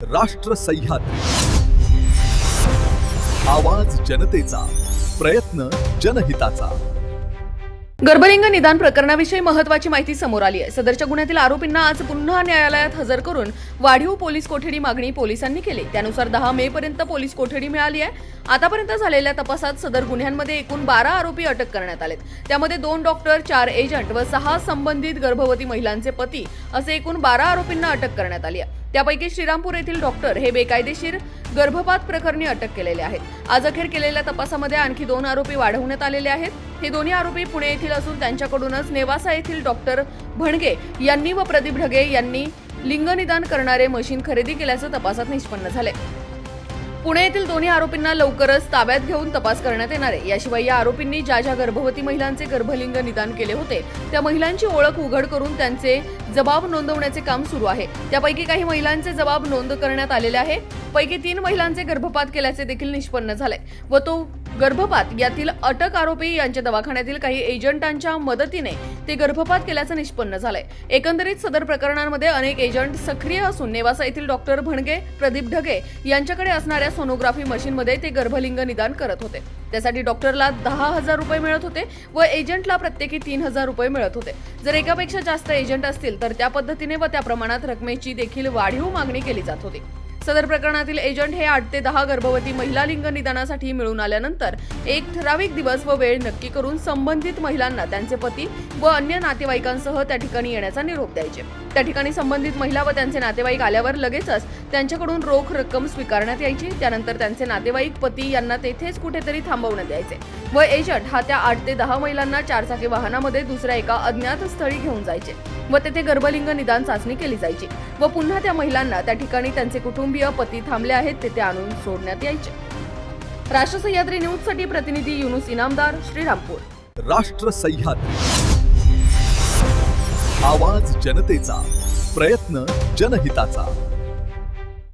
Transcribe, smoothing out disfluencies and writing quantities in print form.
राष्ट्र सह्याद्री, आवाज जनतेचा, प्रयत्न जनहिताचा। गर्भलिंग निदान प्रकरणाविषयी महत्त्वाची माहिती समोर आली आहे। सदरच्या गुन्ह्यातील आरोपींना आज पुन्हा न्यायालयात हजर करून वाढीव पोलीस कोठडी मागणी पोलिसांनी केली। त्यानुसार 10 मे पर्यंत पोलीस कोठडी मिळाली आहे। आतापर्यंत झालेल्या तपासात सदर गुन्ह्यांमध्ये एकूण 12 आरोपी अटक करण्यात आलेत। त्यामध्ये 2 डॉक्टर, 4 एजंट व 6 संबंधित गर्भवती महिलांचे पती असे एकूण 12 आरोपींना अटक करण्यात आली आहे। त्यापैकी श्रीरामपूर येथील डॉक्टर हे बेकायदेशीर गर्भपात प्रकरणी अटक केलेले आहेत। आज अखेर केलेल्या तपासामध्ये आणखी 2 आरोपी वाढवण्यात आलेले आहेत। हे दोन्ही आरोपी पुणे येथील असून त्यांच्याकडूनच नेवासा येथील डॉक्टर भणगे यांनी व प्रदीप ढगे यांनी लिंगनिदान करणारे मशीन खरेदी केल्याचं तपासात निष्पन्न झाले। पुणे येथील दोन्ही आरोपींना लवकरच ताब्यात घेऊन तपास करण्यात येणार आहे। याशिवाय या आरोपींनी ज्या गर्भवती महिलांचे गर्भलिंग निदान केले होते त्या महिलांची ओळख उघड करून त्यांचे जबाब नोंदवण्याचे काम सुरू आहे। त्यापैकी काही महिलांचे जबाब नोंद करण्यात आलेले आहे। पैकी 3 महिलांचे गर्भपात केल्याचे देखील निष्पन्न झाले व तो गर्भपात यातील अटक आरोपी यांच्या दवाखान्यातील काही एजंटांच्या मदतीने ते गर्भपात केल्याचं निष्पन्न झालंय। एकंदरीत सदर प्रकरणांमध्ये अनेक एजंट सक्रिय असून नेवासा येथील डॉक्टर भणगे, प्रदीप ढगे यांच्याकडे असणाऱ्या सोनोग्राफी मशीनमध्ये ते गर्भलिंग निदान करत होते। त्यासाठी डॉक्टरला 10,000 रुपये मिळत होते व एजंटला प्रत्येकी 3,000 रुपये मिळत होते। जर एकापेक्षा जास्त एजंट असतील तर त्या पद्धतीने व त्या प्रमाणात रकमेची देखील वाढीव मागणी केली जात होती। सदर प्रकरणातील एजंट हे 8 ते 10 गर्भवती महिला लिंग निदानासाठी मिळून आल्यानंतर एक ठराविक दिवस व वेळ नक्की करून संबंधित महिलांना त्यांचे पती व अन्य नातेवाईकांसह त्या ठिकाणी येण्याचा निरोप द्यायचे। त्या ठिकाणी संबंधित महिला व त्यांचे नातेवाईक आल्यावर लगेचच त्यांच्याकडून रोख रक्कम स्वीकारण्यात यायची। त्यानंतर त्यांचे नातेवाईक, पती यांना तेथेच कुठेतरी थांबवण्यात यायचे व एजंट हा त्या 8 ते 10 महिलांना 4 चाकी वाहनामध्ये दुसऱ्या एका अज्ञात स्थळी घेऊन जायचे व तेथे गर्भलिंग निदान चाचणी केली जायची व पुन्हा त्या महिलांना त्या ठिकाणी त्यांचे कुटुंबीय, पती थांबले आहेत तेथे आणून सोडण्यात यायचे। राष्ट्र सह्याद्री न्यूज साठी प्रतिनिधी युनुस इनामदार, श्रीरामपूर। राष्ट्र सह्याद्री, आवाज जनतेचा, प्रयत्न जनहिताचा।